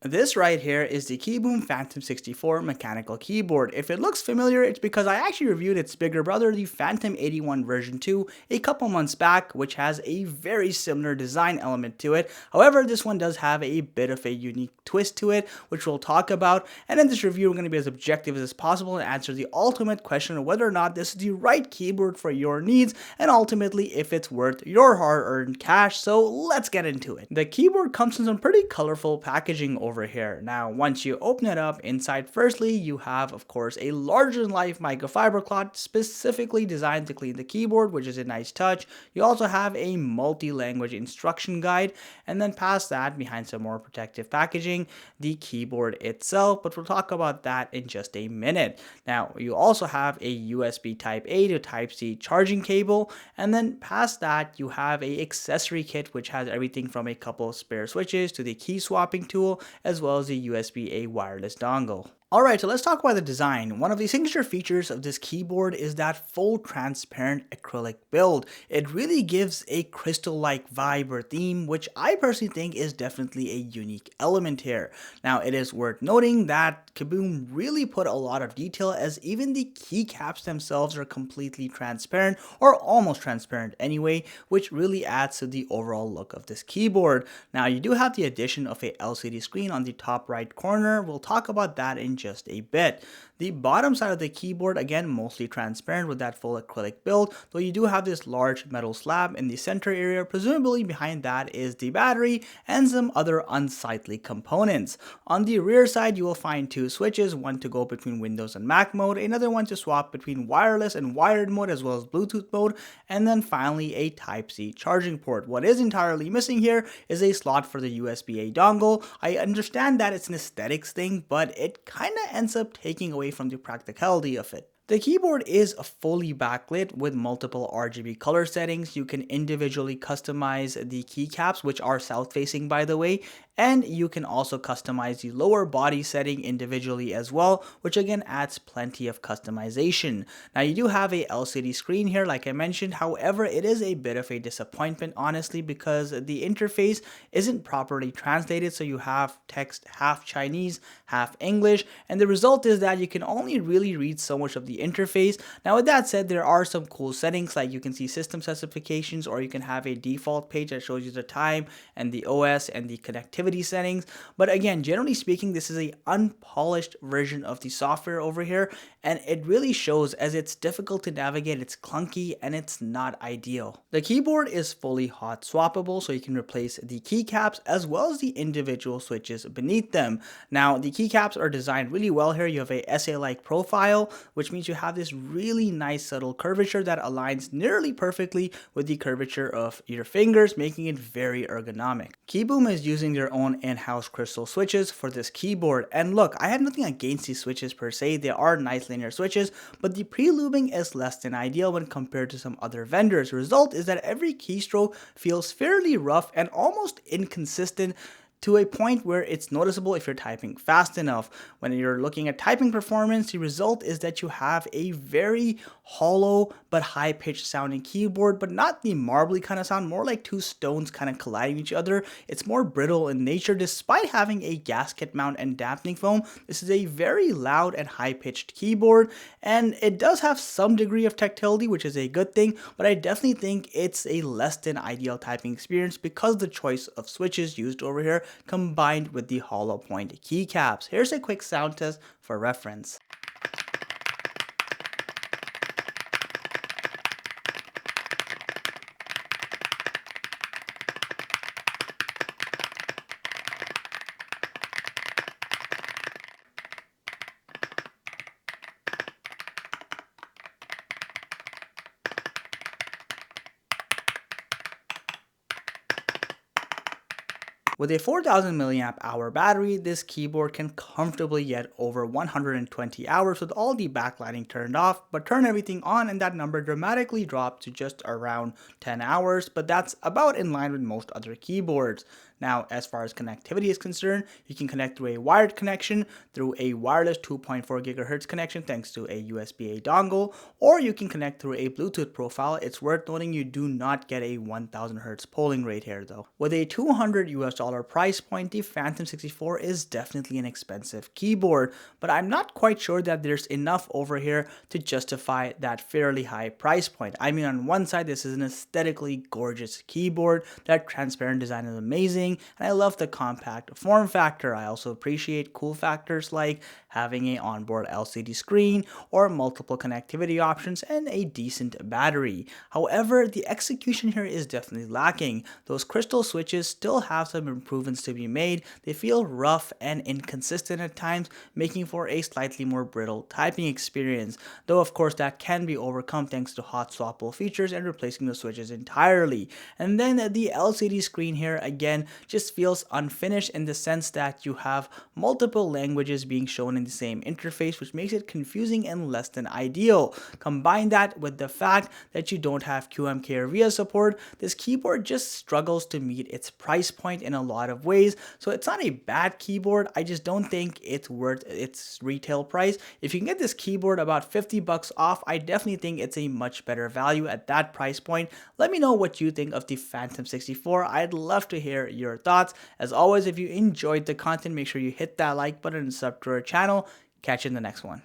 This right here is the KiiBoom Phatom 64 mechanical keyboard. If it looks familiar, it's because I actually reviewed its bigger brother, the Phatom 81 version 2, a couple months back, which has a very similar design element to it. However, this one does have a bit of a unique twist to it, which we'll talk about. And in this review, we're going to be as objective as possible and answer the ultimate question of whether or not this is the right keyboard for your needs, and ultimately if it's worth your hard-earned cash. So let's get into it. The keyboard comes in some pretty colorful packaging over here. Now, once you open it up, inside firstly, you have, of course, a larger-than-life microfiber cloth specifically designed to clean the keyboard, which is a nice touch. You also have a multi-language instruction guide, and then past that, behind some more protective packaging, the keyboard itself, but we'll talk about that in just a minute. Now, you also have a USB Type A to Type C charging cable, and then past that, you have a accessory kit which has everything from a couple of spare switches to the key swapping tool, as well as the USB-A wireless dongle. Alright, so let's talk about the design. One of the signature features of this keyboard is that full transparent acrylic build. It really gives a crystal-like vibe or theme, which I personally think is definitely a unique element here. Now, it is worth noting that KiiBoom really put a lot of detail, as even the keycaps themselves are completely transparent, or almost transparent anyway, which really adds to the overall look of this keyboard. Now, you do have the addition of a LCD screen on the top right corner. We'll talk about that in just a bit. The bottom side of the keyboard, again, mostly transparent with that full acrylic build, though you do have this large metal slab in the center area. Presumably behind that is the battery and some other unsightly components. On the rear side, you will find two switches, one to go between Windows and Mac mode, another one to swap between wireless and wired mode, as well as Bluetooth mode, and then finally a Type-C charging port. What is entirely missing here is a slot for the USB-A dongle. I understand that it's an aesthetics thing, but it kind of ends up taking away from the practicality of it. The keyboard is fully backlit with multiple RGB color settings. You can individually customize the keycaps, which are south-facing by the way, and you can also customize the lower body setting individually as well, which again adds plenty of customization. Now, you do have a LCD screen here, like I mentioned. However, it is a bit of a disappointment, honestly, because the interface isn't properly translated, so you have text half Chinese, half English, and the result is that you can only really read so much of the interface. Now, with that said, there are some cool settings, like you can see system specifications, or you can have a default page that shows you the time and the OS and the connectivity settings. But again, generally speaking, this is a unpolished version of the software over here, and it really shows, as it's difficult to navigate, it's clunky, and it's not ideal. The keyboard is fully hot swappable, so you can replace the keycaps as well as the individual switches beneath them. Now, the keycaps are designed really well here. You have a SA-like profile, which means you have this really nice subtle curvature that aligns nearly perfectly with the curvature of your fingers, making it very ergonomic. KiiBoom is using their own in-house crystal switches for this keyboard, and look, I have nothing against these switches per se. They are nice linear switches, but the pre-lubing is less than ideal when compared to some other vendors. The result is that every keystroke feels fairly rough and almost inconsistent, to a point where it's noticeable if you're typing fast enough. When you're looking at typing performance, the result is that you have a very hollow but high-pitched sounding keyboard, but not the marbly kind of sound, more like two stones kind of colliding each other. It's more brittle in nature. Despite having a gasket mount and dampening foam, this is a very loud and high-pitched keyboard, and it does have some degree of tactility, which is a good thing, but I definitely think it's a less than ideal typing experience because of the choice of switches used over here, combined with the hollow point keycaps. Here's a quick sound test for reference. With a 4000 milliamp hour battery, this keyboard can comfortably get over 120 hours with all the backlighting turned off, but turn everything on and that number dramatically drops to just around 10 hours, but that's about in line with most other keyboards. Now, as far as connectivity is concerned, you can connect through a wired connection, through a wireless 2.4 gigahertz connection thanks to a USB-A dongle, or you can connect through a Bluetooth profile. It's worth noting you do not get a 1000 hertz polling rate here though. With a $200 price point, the Phatom 64 is definitely an expensive keyboard, but I'm not quite sure that there's enough over here to justify that fairly high price point. I mean, on one side, this is an aesthetically gorgeous keyboard. That transparent design is amazing, and I love the compact form factor. I also appreciate cool factors like having an onboard LCD screen or multiple connectivity options and a decent battery. However, the execution here is definitely lacking. Those crystal switches still have some improvements to be made. They feel rough and inconsistent at times, making for a slightly more brittle typing experience, though of course that can be overcome thanks to hot swappable features and replacing the switches entirely. And then the LCD screen here again just feels unfinished in the sense that you have multiple languages being shown in the same interface, which makes it confusing and less than ideal. Combine that with the fact that you don't have QMK or VIA support, this keyboard just struggles to meet its price point in a lot of ways. So it's not a bad keyboard, I just don't think it's worth its retail price. If you can get this keyboard about 50 bucks off, I definitely think it's a much better value at that price point. Let me know what you think of the Phatom 64. I'd love to hear your thoughts. As always, if you enjoyed the content, make sure you hit that like button and sub to our channel. Catch you in the next one.